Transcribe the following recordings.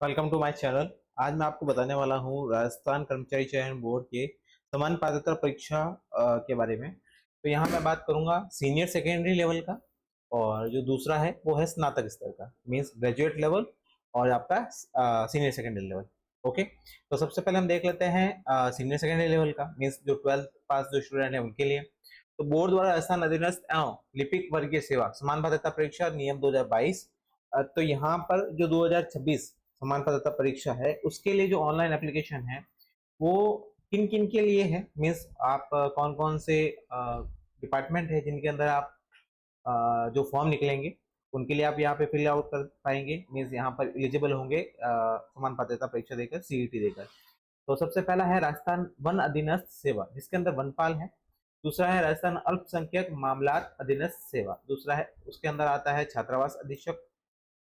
Welcome to my channel. आज मैं आपको बताने वाला हूँ राजस्थान कर्मचारी चयन बोर्ड के समान पात्रता परीक्षा के बारे में। तो यहाँ मैं बात करूंगा सीनियर सेकेंडरी लेवल का, और जो दूसरा है वो है स्नातक स्तर का, मीन्स ग्रेजुएट लेवल, और आपका सीनियर सेकेंडरी लेवल। ओके, तो सबसे पहले हम देख लेते हैं सीनियर सेकेंडरी लेवल का, मीन्स जो 12th पास जो स्टूडेंट है उनके लिए। तो बोर्ड द्वारा राजस्थान अधीनस्थ एवं लिपिक वर्गीय सेवा समान पात्रता परीक्षा नियम 2022। तो यहाँ पर जो 2026 समान पात्रता परीक्षा है उसके लिए जो ऑनलाइन एप्लीकेशन है वो किन किन के लिए है, मीन्स आप कौन कौन से डिपार्टमेंट है जिनके अंदर आप जो फॉर्म निकलेंगे उनके लिए आप यहाँ पे फिल आउट कर पाएंगे, मीन्स यहाँ पर एलिजिबल होंगे समान पात्रता परीक्षा देकर, सीईटी देकर। तो सबसे पहला है राजस्थान वन अधीनस्थ सेवा, जिसके अंदर वनपाल है। दूसरा है राजस्थान अल्पसंख्यक मामलात अधीनस्थ सेवा, दूसरा है उसके अंदर आता है छात्रावास अधीक्षक।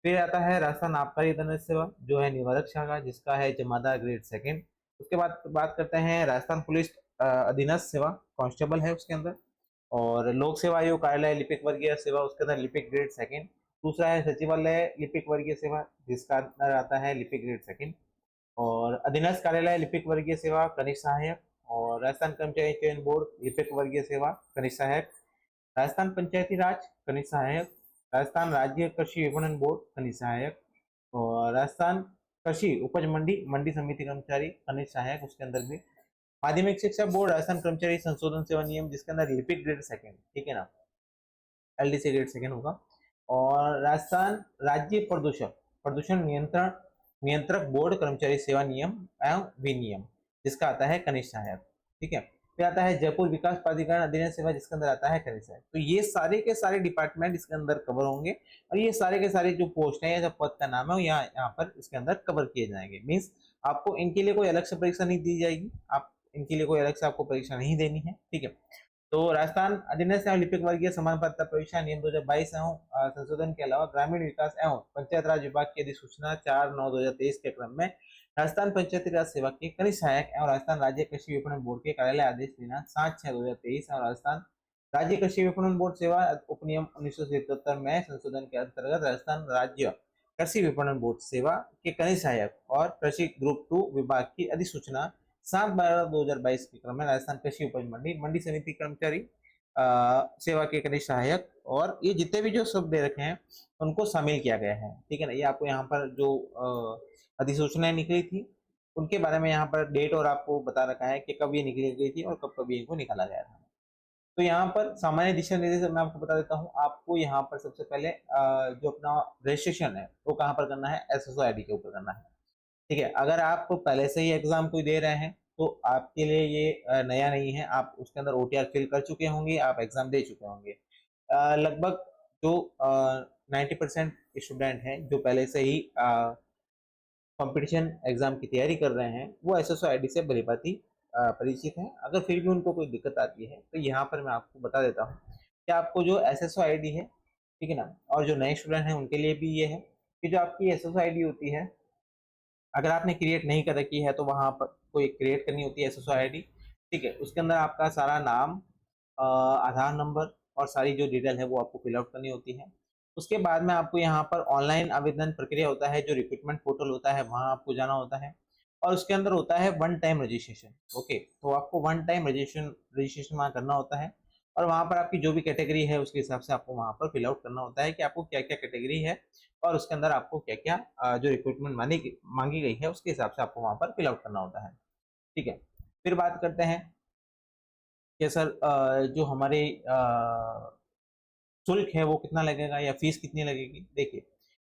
फिर आता है राजस्थान आबकारी अधीनस्थ सेवा जो है निवारक शाखा, जिसका है जमादार ग्रेड सेकंड। उसके बाद बात करते हैं राजस्थान पुलिस अधीनस्थ सेवा, कांस्टेबल है उसके अंदर। और लोक सेवा आयोग कार्यालय लिपिक वर्गीय सेवा, उसके अंदर लिपिक ग्रेड सेकंड। दूसरा है सचिवालय लिपिक वर्गीय सेवा, जिसका अंदर आता है लिपिक ग्रेड सेकंड। और अधीनस्थ कार्यालय लिपिक वर्गीय सेवा कनिष्ठ सहायक। और राजस्थान कर्मचारी चयन बोर्ड लिपिक वर्गीय सेवा कनिष्ठ सहायक। राजस्थान पंचायती राज कनिष्ठ सहायक। राजस्थान राज्य कृषि विपणन बोर्ड कनिष्ठ सहायक। और राजस्थान कृषि उपज मंडी मंडी समिति कर्मचारी कनिष्ठ सहायक, उसके अंदर भी माध्यमिक शिक्षा बोर्ड राजस्थान कर्मचारी संशोधन सेवा नियम, जिसके अंदर लिपिक ग्रेड सेकंड, ठीक है ना, एलडीसी ग्रेड सेकंड होगा। और राजस्थान राज्य प्रदूषण प्रदूषण नियंत्रण नियंत्रक बोर्ड कर्मचारी सेवा नियम एवं विनियम, जिसका आता है कनिष्ठ सहायक, ठीक है। फिर आता है जयपुर विकास प्राधिकरण अधीनस्थ सेवा, जिसके अंदर आता है कनिष्ठ सहायक। तो ये सारे के सारे डिपार्टमेंट इसके अंदर कवर होंगे, और ये सारे के सारे जो पोस्ट है या जो पद का नाम है वो यहाँ पर इसके अंदर कवर किए जाएंगे। मीन्स आपको इनके लिए कोई अलग से परीक्षा नहीं दी जाएगी, आप इनके लिए कोई अलग से आपको परीक्षा नहीं देनी है, ठीक है। तो राजस्थान अधीनस्थ एवं लिपिक वर्गीय समान पात्रता परीक्षा नियम 2022 एवं संशोधन के अलावा ग्रामीण विकास एवं पंचायत राज विभाग की अधिसूचना 4/9/2023 के क्रम में राजस्थान पंचायती राज सेवा के कनिष्ठ सहायक एवं राजस्थान राज्य कृषि विपणन बोर्ड के कार्यालय आदेश दिनांक 7/6/2023 और राजस्थान राज्य कृषि विपणन बोर्ड सेवा उपनियम 1977 में संशोधन के अंतर्गत राजस्थान राज्य कृषि विपणन बोर्ड सेवा के कनिष्ठ सहायक और कृषि ग्रुप 2 विभाग की अधिसूचना 7/12/2022 के क्रम में राजस्थान कृषि उपज मंडी मंडी समिति कर्मचारी सेवा के कनिष्ठ सहायक, और ये जितने भी जो शब्द दे रखे हैं उनको शामिल किया गया है, ठीक है ना। ये आपको यहाँ पर जो अधिसूचनाएं निकली थी उनके बारे में यहाँ पर डेट और आपको बता रखा है कि कब ये निकली गई थी और कब कब इनको निकाला गया था। तो यहाँ पर सामान्य दिशा निर्देश मैं आपको बता देता हूँ। आपको यहाँ पर सबसे पहले जो अपना रजिस्ट्रेशन है वो कहाँ पर करना है, एसएसओ आईडी के ऊपर करना है, ठीक है। अगर आप पहले से ही एग्जाम कोई दे रहे हैं तो आपके लिए ये नया नहीं है, आप उसके अंदर ओटीआर फिल कर चुके होंगे, आप एग्जाम दे चुके होंगे। लगभग जो 90% स्टूडेंट हैं जो पहले से ही कंपटीशन एग्जाम की तैयारी कर रहे हैं वो एसएसओ आईडी से भली भांति परिचित हैं। अगर फिर भी उनको कोई दिक्कत आती है तो यहाँ पर मैं आपको बता देता हूँ कि आपको जो एसएसओ आईडी है, ठीक है ना, और जो नए स्टूडेंट हैं उनके लिए भी ये है कि जो आपकी एसएसओ आईडी होती है अगर आपने क्रिएट नहीं कर रखी है तो वहां पर कोई क्रिएट करनी होती है एसएसओ आईडी, ठीक है। उसके अंदर आपका सारा नाम, आधार नंबर और सारी जो डिटेल है वो आपको फिल आउट करनी होती है। उसके बाद में आपको यहाँ पर ऑनलाइन आवेदन प्रक्रिया होता है, जो रिक्रूटमेंट पोर्टल होता है वहां आपको जाना होता है, और उसके अंदर होता है वन टाइम रजिस्ट्रेशन। ओके, तो आपको वन टाइम रजिस्ट्रेशन वहां करना होता है, और वहां पर आपकी जो भी कैटेगरी है उसके हिसाब से आपको वहां पर फिल आउट करना होता है कि आपको क्या क्या कैटेगरी है, और उसके अंदर आपको क्या क्या जो रिक्रूटमेंट मांगी गई है उसके हिसाब से आपको वहां पर फिल आउट करना होता है, ठीक है। फिर बात करते हैं कि सर जो हमारे शुल्क है वो कितना लगेगा या फीस कितनी लगेगी। देखिए,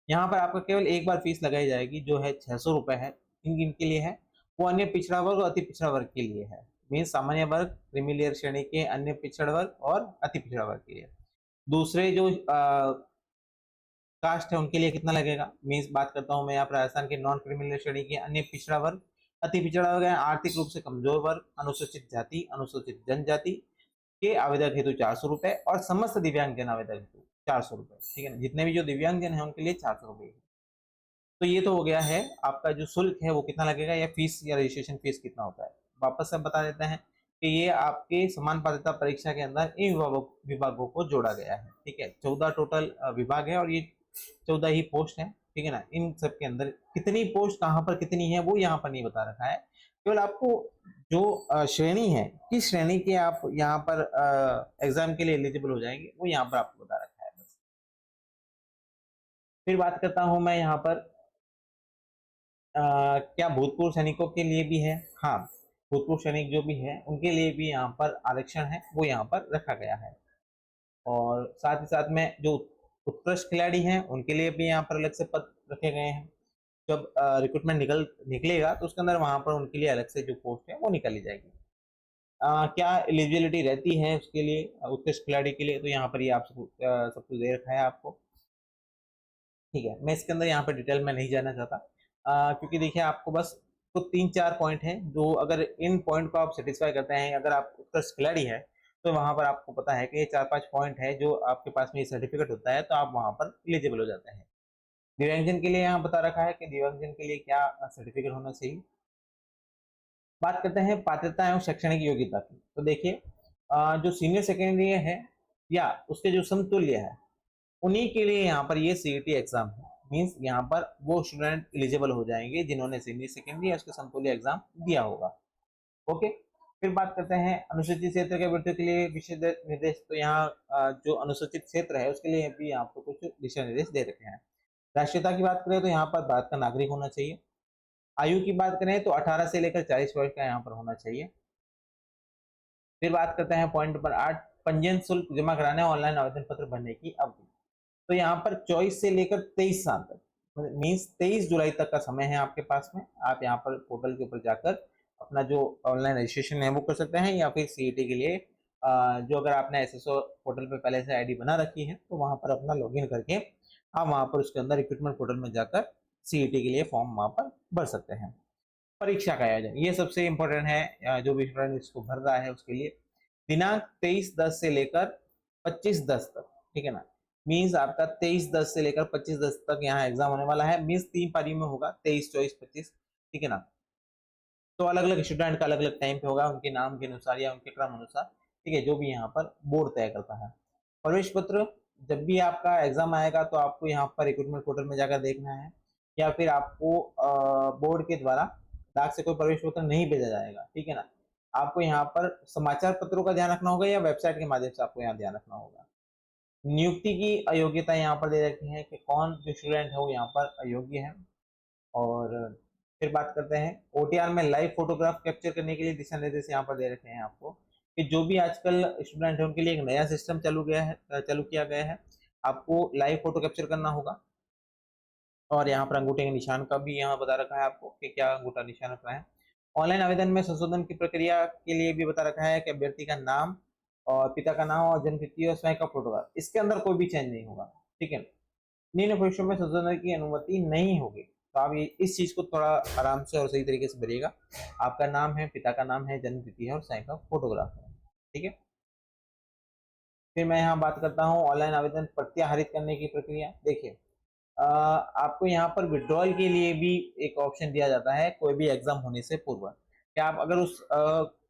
यहाँ पर आपका केवल एक बार फीस लगाई जाएगी जो है 600 रुपए है। किन किन के लिए है, वो अन्य पिछड़ा वर्ग और अति पिछड़ा वर्ग के लिए है। मीन सामान्य वर्ग, क्रीमी श्रेणी के, अन्य पिछड़ा वर्ग और अति पिछड़ा वर्ग के लिए। दूसरे जो कास्ट है उनके लिए कितना लगेगा, मीन्स बात करता हूं मैं यहाँ पर राजस्थान के नॉन क्रिमिनल श्रेणी के, अन्य पिछड़ा वर्ग, अति पिछड़ा वर्ग है, आर्थिक रूप से कमजोर वर्ग, अनुसूचित जाति, अनुसूचित जनजाति के आवेदक हेतु 400 रुपए, और समस्त दिव्यांग जन आवेदक हेतु 400 रुपए, ठीक है ना। जितने भी जो दिव्यांग जन है उनके लिए 400 रुपए। तो ये तो हो गया है आपका जो शुल्क है वो कितना लगेगा, या फीस या रजिस्ट्रेशन फीस कितना होता है। वापस से बता देते हैं कि ये आपके समान पात्रता परीक्षा के अंदर इन विभागों को जोड़ा गया है, ठीक है। 14 टोटल विभाग है और ये 14 ही पोस्ट है। ठीक है ना, इन सब के अंदर कितनी पोस्ट कहाँ पर कितनी है वो यहाँ पर नहीं बता रखा है। केवल आपको जो श्रेणी है, किस श्रेणी के आप यहाँ पर एग्जाम के लिए एलिजिबल हो जाएंगे वो यहाँ पर आपको बता रखा है बस। फिर बात करता हूँ मैं यहाँ पर क्या भूतपूर्व सैनिकों के लिए भी है? हाँ, भूतपूर्व सैनिक जो भी है उनके लिए भी यहाँ पर आरक्षण है वो यहाँ पर रखा गया है। और साथ ही साथ में जो उत्कृष्ट खिलाड़ी हैं उनके लिए भी यहाँ पर अलग से पद रखे गए हैं। जब रिक्रूटमेंट निकलेगा तो उसके अंदर वहां पर उनके लिए अलग से जो पोस्ट है वो निकाली जाएगी। क्या एलिजिबिलिटी रहती है उसके लिए, उत्कृष्ट खिलाड़ी के लिए? तो यहाँ पर ये आप सब कुछ दे रखा है आपको, ठीक है। मैं इसके अंदर यहाँ पर डिटेल में नहीं जाना चाहता, क्योंकि देखिए आपको बस तो 3-4 पॉइंट हैं जो अगर इन पॉइंट को आप सेटिस्फाई करते हैं, अगर आप उत्कृष्ट खिलाड़ी है तो वहां पर आपको पता है कि ये 4-5 पॉइंट है जो आपके पास में ये सर्टिफिकेट होता है तो आप वहां पर एलिजिबल हो जाते हैं। दिव्यांगजन के लिए यहाँ बता रखा है कि दिव्यांगजन के लिए क्या सर्टिफिकेट होना चाहिए। बात करते हैं पात्रता एवं शैक्षणिक योग्यता की। तो देखिए जो सीनियर सेकेंडरी है या उसके जो समतुल्य है उन्हीं के लिए यहाँ पर ये सीईटी एग्जाम है। मींस यहाँ पर वो स्टूडेंट एलिजिबल हो जाएंगे जिन्होंने सीनियर सेकेंडरी या उसके समतुल्य एग्जाम दिया होगा। ओके। फिर बात करते हैं अनुसूचित क्षेत्र के अभ्यर्थियों के लिए विशेष निर्देश। तो यहाँ जो अनुसूचित क्षेत्र है उसके लिए भी आपको कुछ दिशा निर्देश दे रखे हैं। राष्ट्रीयता की बात करें तो यहाँ पर भारत का नागरिक होना चाहिए। आयु की बात करें तो 18 से लेकर 40 वर्ष का यहाँ पर होना चाहिए। फिर बात करते हैं पॉइंट नंबर 8, पंजीयन शुल्क जमा कराने ऑनलाइन आवेदन पत्र भरने की अवधि। तो यहाँ पर 24 से लेकर 23 साल तक, मीन्स 23 जुलाई तक का समय है आपके पास में। आप यहाँ पर पोर्टल के ऊपर जाकर अपना जो ऑनलाइन रजिस्ट्रेशन है वो कर सकते हैं, या फिर सीईटी के लिए जो अगर आपने एसएसओ पोर्टल पे पहले से आईडी बना रखी है तो वहां पर अपना लॉगिन करके आप वहां पर उसके अंदर रिक्रूटमेंट पोर्टल में जाकर सीईटी के लिए फॉर्म वहां पर भर सकते हैं। परीक्षा का आयोजन ये सबसे इम्पोर्टेंट है, जो भी स्टूडेंट इसको भर रहा है उसके लिए। दिनांक 23/10 से लेकर 25/10 तक, ठीक है ना। मीन्स आपका 23/10 से लेकर 25/10 तक यहाँ एग्जाम होने वाला है। मीन्स 3 पारी में होगा, 23, 24, 25, ठीक है ना। तो अलग अलग स्टूडेंट का अलग अलग टाइम पे होगा, उनके नाम के अनुसार या उनके क्रम अनुसार, ठीक है, जो भी यहाँ पर बोर्ड तय करता है। प्रवेश पत्र जब भी आपका एग्जाम आएगा तो आपको यहाँ पर रिक्रूटमेंट पोर्टल में जाकर देखना है, या फिर आपको बोर्ड के द्वारा डाक से कोई प्रवेश पत्र नहीं भेजा जाएगा, ठीक है ना। आपको यहाँ पर समाचार पत्रों का ध्यान रखना होगा या वेबसाइट के माध्यम से आपको यहाँ ध्यान रखना होगा। नियुक्ति की अयोग्यता यहाँ पर दे रखी है कि कौन जो स्टूडेंट है वो यहाँ पर अयोग्य है। और फिर बात करते हैं ओटीआर में लाइव फोटोग्राफ कैप्चर करने के लिए दिशा निर्देश यहाँ पर दे रखे हैं आपको, कि जो भी आजकल स्टूडेंट है उनके लिए एक नया सिस्टम चालू किया गया है। आपको लाइव फोटो कैप्चर करना होगा, और यहाँ पर अंगूठे के निशान का भी यहाँ बता रखा है आपको कि क्या अंगूठा निशान रखना है। ऑनलाइन आवेदन में संशोधन की प्रक्रिया के लिए भी बता रखा है कि अभ्यर्थी का नाम और पिता का नाम और जन्म तिथि और स्वयं का फोटोग्राफ, इसके अंदर कोई भी चेंज नहीं होगा, ठीक है। निम्न प्रविष्टों में संशोधन की अनुमति नहीं होगी। तो आप ये इस चीज को थोड़ा आराम से और सही तरीके से भरिएगा। आपका नाम है, पिता का नाम है, जन्म तिथि है और स्वयं का फोटोग्राफ है, ठीक है। फिर मैं यहाँ बात करता हूँ ऑनलाइन आवेदन प्रत्याहरित करने की प्रक्रिया। देखिए आपको यहाँ पर विड्रॉल के लिए भी एक ऑप्शन दिया जाता है कोई भी एग्जाम होने से पूर्व। क्या आप अगर उस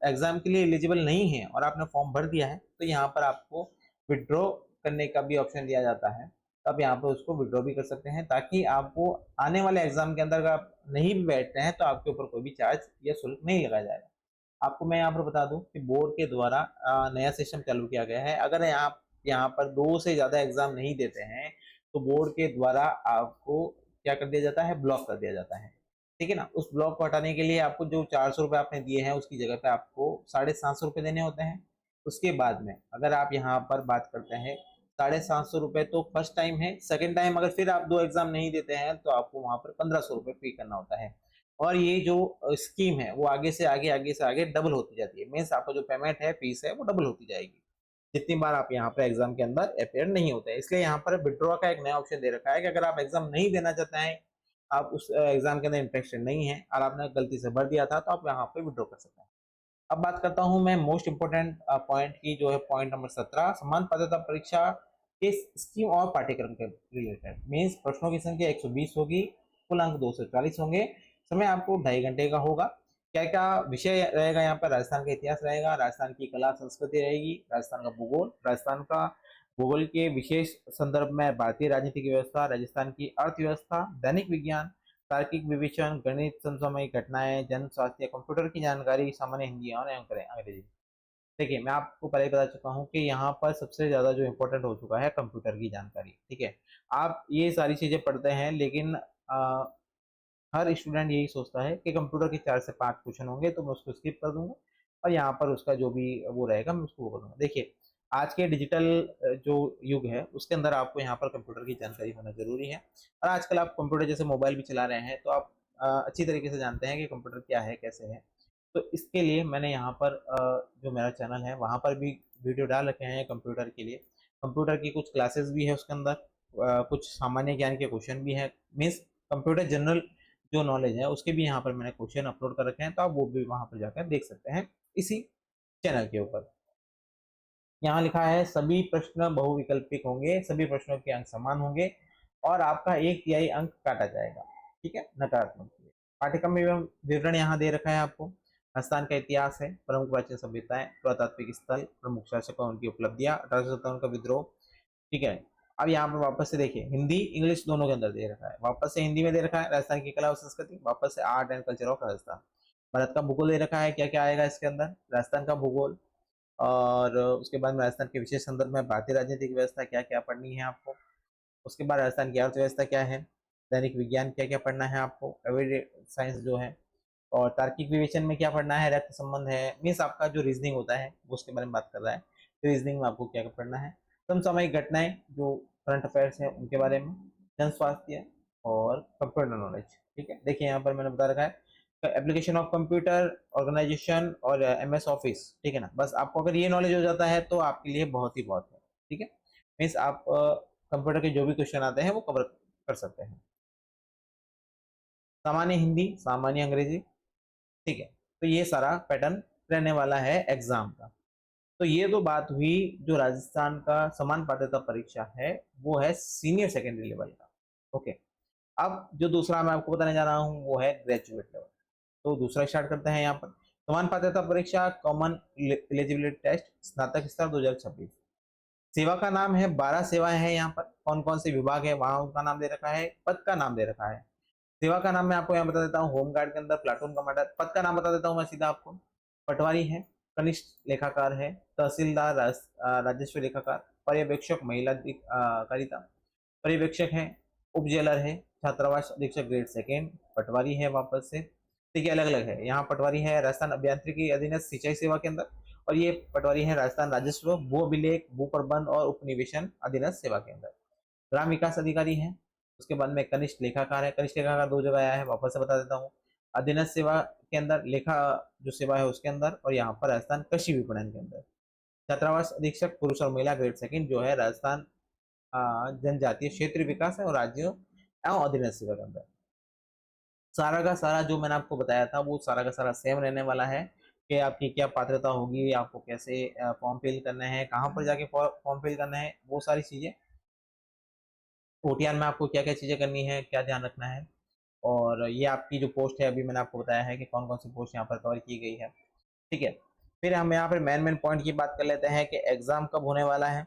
एग्जाम के लिए एलिजिबल नहीं है और आपने फॉर्म भर दिया है तो यहाँ पर आपको विड्रॉ करने का भी ऑप्शन दिया जाता है। तब यहाँ पर उसको विड्रॉ भी कर सकते हैं, ताकि आपको आने वाले एग्जाम के अंदर अगर आप नहीं भी बैठते हैं तो आपके ऊपर कोई भी चार्ज या शुल्क नहीं लगाया जाएगा। आपको मैं यहाँ पर बता दूं कि बोर्ड के द्वारा नया सिस्टम चालू किया गया है। अगर आप यहाँ पर 2 से ज्यादा एग्जाम नहीं देते हैं तो बोर्ड के द्वारा आपको क्या कर दिया जाता है, ब्लॉक कर दिया जाता है, ठीक है ना। उस ब्लॉक को हटाने के लिए आपको जो 400 रुपये आपने दिए हैं उसकी जगह पे आपको 750 रुपये देने होते हैं। उसके बाद में अगर आप यहाँ पर बात करते हैं 750 रुपये तो फर्स्ट टाइम है। सेकेंड टाइम अगर फिर आप 2 एग्जाम नहीं देते हैं तो आपको वहां पर 1500 रुपये पे करना होता है। और ये जो स्कीम है वो आगे से आगे डबल होती जाती है। मीन्स आपका जो पेमेंट है, फीस है, वो डबल होती जाएगी जितनी बार आप यहाँ पर एग्जाम के अंदर अपेयर नहीं होते हैं। इसलिए यहाँ पर विड्रॉ का एक नया ऑप्शन दे रखा है कि अगर आप एग्जाम नहीं देना चाहते हैं, आप उस एग्जाम के अंदर इंटरेस्टेड नहीं है और आपने गलती से भर दिया था, तो आप यहाँ पे विड्रॉ कर सकते हैं। अब बात करता हूँ मैं मोस्ट इंपोर्टेंट पॉइंट की, जो है पॉइंट नंबर 17, समान पात्रता परीक्षा के स्कीम और पाठ्यक्रम के रिलेटेड। मीन्स प्रश्नों की संख्या 120 होगी, कुल अंक 240 होंगे, समय आपको 2.5 घंटे का होगा। क्या क्या विषय रहेगा यहाँ पर? राजस्थान का इतिहास रहेगा, राजस्थान की कला संस्कृति रहेगी, राजस्थान का भूगोल, राजस्थान का भूगोल के विशेष संदर्भ में भारतीय राजनीतिक व्यवस्था, राजस्थान की अर्थव्यवस्था, दैनिक विज्ञान, तार्किक विवेचन, गणित, समसामयिक घटनाएं, जन स्वास्थ्य, कंप्यूटर की जानकारी, सामान्य हिंदी और अंग्रेजी। देखिए, मैं आपको पहले ही बता चुका हूँ कि यहाँ पर सबसे ज़्यादा जो इम्पोर्टेंट हो चुका है कंप्यूटर की जानकारी। ठीक है, आप ये सारी चीज़ें पढ़ते हैं, लेकिन हर स्टूडेंट यही सोचता है कि कंप्यूटर के 4 से 5 क्वेश्चन होंगे तो मैं उसको स्किप कर दूंगा और यहाँ पर उसका जो भी वो रहेगा मैं उसको वो करूँगा। देखिए, आज के डिजिटल जो युग है उसके अंदर आपको यहाँ पर कंप्यूटर की जानकारी होना जरूरी है। और आजकल आप कंप्यूटर जैसे मोबाइल भी चला रहे हैं तो आप अच्छी तरीके से जानते हैं कि कंप्यूटर क्या है, कैसे है। तो इसके लिए मैंने यहाँ पर जो मेरा चैनल है वहाँ पर भी वीडियो डाल रखे हैं कंप्यूटर के लिए। कंप्यूटर की कुछ क्लासेस भी है उसके अंदर, कुछ सामान्य ज्ञान के क्वेश्चन भी है, मीन्स कंप्यूटर जनरल जो नॉलेज है उसके भी यहाँ पर मैंने क्वेश्चन अपलोड कर रखे हैं, तो आप वो भी वहाँ पर जाकर देख सकते हैं इसी चैनल के ऊपर। यहाँ लिखा है सभी प्रश्न बहुविकल्पिक होंगे, सभी प्रश्नों के अंक समान होंगे और आपका 1/3 अंक काटा जाएगा। ठीक है, नकारात्मक। पाठ्यक्रम एवं विवरण यहाँ दे रखा है आपको। राजस्थान का इतिहास है, प्रमुख प्राचीन सभ्यताएं, पुरातात्विक स्थल, प्रमुख शासकों उनकी उपलब्धियां, 1857 का विद्रोह। ठीक है, अब यहाँ पर वापस से देखिए, हिंदी इंग्लिश दोनों के अंदर दे रखा है। वापस से हिंदी में दे रखा है राजस्थान की कला और संस्कृति, वापस से art and culture of Rajasthan. Bharat का भूगोल दे रखा है, क्या क्या आएगा इसके अंदर, राजस्थान का भूगोल, और उसके बाद में राजस्थान के विशेष संदर्भ में भारतीय राजनीतिक व्यवस्था क्या क्या पढ़नी है आपको। उसके बाद राजस्थान की अर्थव्यवस्था क्या है, दैनिक विज्ञान क्या क्या पढ़ना है आपको, एवरीडे साइंस जो है, और तार्किक विवेचन में क्या पढ़ना है, रक्त संबंध है, मीन्स आपका जो रीजनिंग होता है वो उसके बारे में बात कर रहा है। रीजनिंग में आपको क्या क्या पढ़ना है, समसामयिक घटनाएं जो करंट अफेयर्स है उनके बारे में, जन स्वास्थ्य और कंप्यूटर नॉलेज। ठीक है, देखिए यहाँ पर मैंने बता रखा है एप्लीकेशन ऑफ कंप्यूटर, ऑर्गेनाइजेशन और MS ऑफिस। ठीक है ना, बस आपको अगर ये नॉलेज हो जाता है तो आपके लिए बहुत ही बहुत है। ठीक है, मीन्स आप कंप्यूटर के जो भी क्वेश्चन आते हैं वो कवर कर सकते हैं। सामान्य हिंदी, सामान्य अंग्रेजी। ठीक है, तो ये सारा पैटर्न रहने वाला है एग्जाम का। तो ये तो बात हुई जो राजस्थान का समान पात्रता परीक्षा है, वो है सीनियर सेकेंडरी लेवल का। ओके, अब जो दूसरा मैं आपको बताने जा रहा हूँ वो है ग्रेजुएट लेवल। तो दूसरा स्टार्ट करते हैं यहाँ पर, समान पात्रता परीक्षा कॉमन एलिजिबिलिटी टेस्ट स्नातक स्तर 2026। सेवा का नाम है, 12 सेवाएं हैं यहाँ पर। कौन कौन से विभाग है वहां उनका नाम दे रखा है, पद का नाम दे रखा है। सेवा का नाम मैं आपको यहाँ बता देता हूँ, होमगार्ड के अंदर प्लाटून कमांडर। पद का नाम बता देता हूँ मैं सीधा आपको, पटवारी है, कनिष्ठ लेखाकार है, तहसीलदार, राजस्व लेखाकार, पर्यवेक्षक महिला कारिता, पर्यवेक्षक है, उप जेलर है, छात्रावास अधीक्षक ग्रेड सेकेंड, पटवारी है वापस से। ठीक है, अलग अलग है, यहाँ पटवारी है राजस्थान अभियांत्रिकी अधीनस्थ सिंचाई सेवा के अंदर, और ये पटवारी है राजस्थान राजस्व भू अभिलेख भू प्रबंध और उपनिवेशन अधीनस्थ सेवा के अंदर। ग्राम विकास अधिकारी है। उसके बाद में कनिष्ठ लेखाकार है, कनिष्ठ लेखाकार 2 जगह आया है, वापस से बता देता हूँ, अधीनस्थ सेवा के अंदर, लेखा जो सेवा है उसके अंदर, और यहाँ पर राजस्थान कृषि विपणन के अंदर। छात्रावास अधीक्षक पुरुष और महिला ग्रेड सेकंड जो है राजस्थान जनजातीय क्षेत्रीय विकास है और राज्यों एवं अधीनस्थ सेवा के अंदर। सारा का सारा जो मैंने आपको बताया था वो सारा का सारा सेम रहने वाला है कि आपकी क्या पात्रता होगी, आपको कैसे फॉर्म फिल करना है, कहाँ पर जाके फॉर्म फिल करना है, वो सारी चीजें। OTR में आपको क्या क्या चीजें करनी है, क्या ध्यान रखना है, और ये आपकी जो पोस्ट है अभी मैंने आपको बताया है कि कौन कौन सी पोस्ट यहाँ पर कवर की गई है। ठीक है, फिर हम यहाँ पर मेन पॉइंट की बात कर लेते हैं कि एग्जाम कब होने वाला है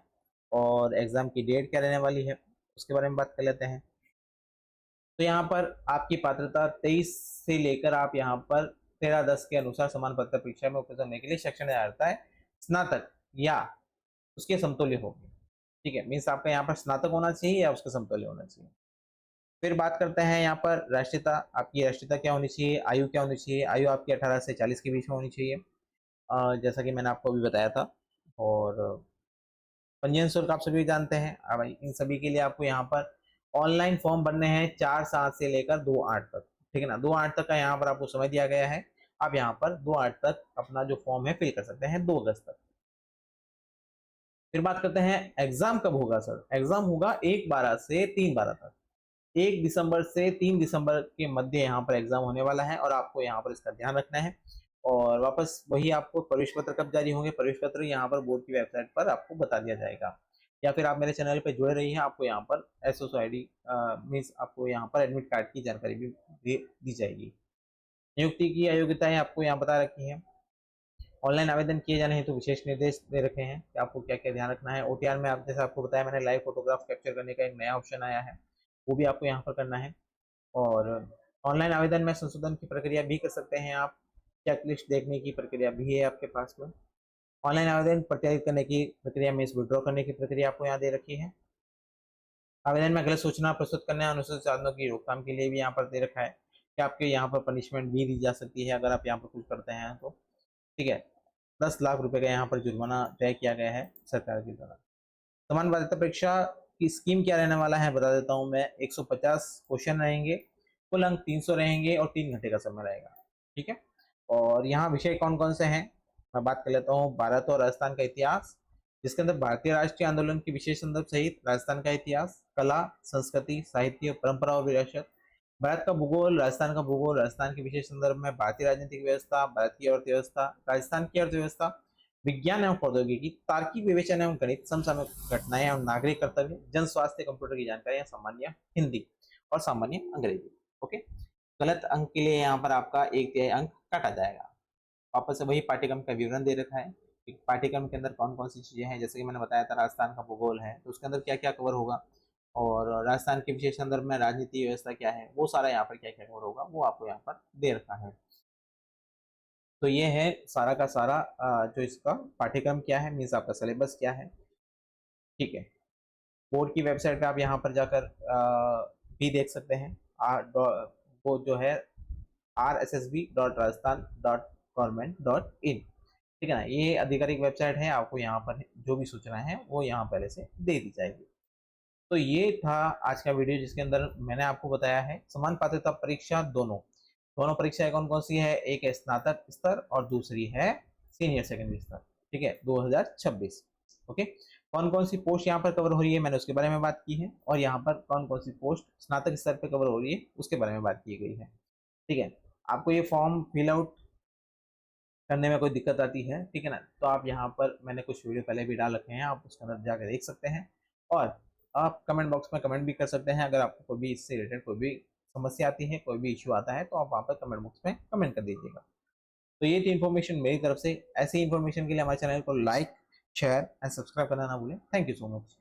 और एग्जाम की डेट क्या रहने वाली है, उसके बारे में बात कर लेते हैं। तो यहाँ पर आपकी पात्रता 23 से लेकर आप यहाँ पर 13/10 के अनुसार समान पत्र परीक्षा में उपस्थित होने के लिए शैक्षणिक अर्हता है स्नातक या उसके समतुल्य होगी। ठीक है, मीन्स आपका यहाँ पर स्नातक होना चाहिए या उसके समतुल्य होना चाहिए। फिर बात करते हैं यहाँ पर राष्ट्रीयता, आपकी राष्ट्रीयता क्या होनी चाहिए, आयु क्या होनी चाहिए, आयु आपकी 18 से 40 के बीच में होनी चाहिए, जैसा कि मैंने आपको अभी बताया था। और पंजीयन शुल्क आप सभी जानते हैं। अब इन सभी के लिए आपको यहाँ पर ऑनलाइन फॉर्म भरने हैं 4/7 से लेकर 2/8 तक। ठीक है ना, 2/8 तक का यहाँ पर आपको समय दिया गया है। आप यहाँ पर 2/8 तक अपना जो फॉर्म है फिल कर सकते हैं, 2 अगस्त तक। फिर बात करते हैं एग्जाम कब होगा सर। एग्जाम होगा 1/12 से 3/12 तक। 1 दिसंबर से 3 दिसंबर के मध्य यहाँ पर एग्जाम होने वाला है और आपको यहाँ पर इसका ध्यान रखना है। और वापस वही आपको प्रवेश पत्र कब जारी होंगे, प्रवेश पत्र यहाँ पर बोर्ड की वेबसाइट पर आपको बता दिया जाएगा, या फिर आप मेरे चैनल पर जुड़े रहिए, आपको यहाँ पर SOSID मीन्स आपको यहाँ पर एडमिट कार्ड की जानकारी भी दी जाएगी। नियुक्ति की अयोग्यताएं आपको यहाँ बता रखी है। ऑनलाइन आवेदन किए जाने हेतु विशेष निर्देश दे रखे हैं कि आपको क्या क्या ध्यान रखना है। ओटीआर में आप जैसे आपको बताया मैंने, लाइव फोटोग्राफ कैप्चर करने का एक नया ऑप्शन आया है, वो भी आपको यहाँ पर करना है। और ऑनलाइन आवेदन में संशोधन की प्रक्रिया भी कर सकते हैं आप, चेकलिस्ट देखने की प्रक्रिया भी है आपके पास में। ऑनलाइन आवेदन प्रत्यारित करने की प्रक्रिया में विड्रॉ करने की प्रक्रिया आपको यहाँ दे रखी है। आवेदन में गलत सूचना प्रस्तुत करने अनुचित साधनों की रोकथाम के लिए भी यहाँ पर दे रखा है कि आपके यहाँ पर पनिशमेंट भी दी जा सकती है अगर आप यहाँ पर कुछ करते हैं तो। ठीक है, 10 लाख रुपए का यहाँ पर जुर्माना तय किया गया है सरकार की द्वारा। समान पात्रता परीक्षा की स्कीम क्या रहने वाला है बता देता हूँ मैं। 150 क्वेश्चन रहेंगे, कुल अंक 300 रहेंगे और 3 घंटे का समय रहेगा। ठीक है, और यहाँ विषय कौन कौन से हैं मैं बात कर लेता हूँ। भारत और राजस्थान का इतिहास, जिसके अंदर भारतीय राष्ट्रीय आंदोलन के विशेष संदर्भ सहित राजस्थान का इतिहास, कला, संस्कृति, साहित्य, परंपरा और विरासत। भारत का भूगोल, राजस्थान का भूगोल, राजस्थान के विशेष संदर्भ में भारतीय राजनीतिक व्यवस्था, भारत की अर्थव्यवस्था, राजस्थान की अर्थव्यवस्था, विज्ञान एवं प्रौद्योगिकी, तार्किक विवेचन एवं गणित, समसामयिक घटनाएं एवं नागरिक कर्तव्य, जन स्वास्थ्य, कंप्यूटर की जानकारी, सामान्य हिंदी और सामान्य अंग्रेजी। ओके, गलत अंक के लिए यहाँ पर आपका 1/3 अंक काटा जाएगा। वापस से वही पाठ्यक्रम का विवरण दे रखा है, पाठ्यक्रम के अंदर कौन कौन सी चीजें हैं। जैसे कि मैंने बताया था राजस्थान का भूगोल है तो उसके अंदर क्या क्या कवर होगा, और राजस्थान के विशेष संदर्भ में राजनीति व्यवस्था क्या है, वो सारा यहाँ पर क्या क्या कवर होगा वो आपको यहाँ पर दे रखा है। तो ये है सारा का सारा जो इसका पाठ्यक्रम क्या है, मीन्स आपका सिलेबस क्या है। ठीक है, बोर्ड की वेबसाइट पे आप यहाँ पर जाकर भी देख सकते हैं। वो जो है rssb.rajasthan.government.in, ठीक है ना, ये आधिकारिक वेबसाइट है। आपको यहाँ पर जो भी सूचना है वो यहाँ पहले से दे दी जाएगी। तो ये था आज का वीडियो जिसके अंदर मैंने आपको बताया है समान पात्रता परीक्षा दोनों परीक्षाएं कौन कौन सी है। एक है स्नातक स्तर और दूसरी है सीनियर सेकेंडरी स्तर। ठीक है, 2026। ओके, कौन कौन सी पोस्ट यहाँ पर कवर हो रही है मैंने उसके बारे में बात की है, और यहाँ पर कौन कौन सी पोस्ट स्नातक स्तर पर कवर हो रही है उसके बारे में बात की गई है। ठीक है, आपको ये फॉर्म फिल आउट करने में कोई दिक्कत आती है, ठीक है ना, तो आप यहाँ पर मैंने कुछ वीडियो पहले भी डाल रखे हैं, आप उसके अंदर जाकर देख सकते हैं। और आप कमेंट बॉक्स में कमेंट भी कर सकते हैं। अगर आपको कोई भी इससे रिलेटेड कोई भी समस्या आती है, कोई भी इश्यू आता है, तो आप वहाँ पर कमेंट बॉक्स में कमेंट कर दीजिएगा। तो ये थी इन्फॉर्मेशन मेरी तरफ से। ऐसी इन्फॉर्मेशन के लिए हमारे चैनल को लाइक, शेयर एंड सब्सक्राइब करना ना भूलें। Thank you so much.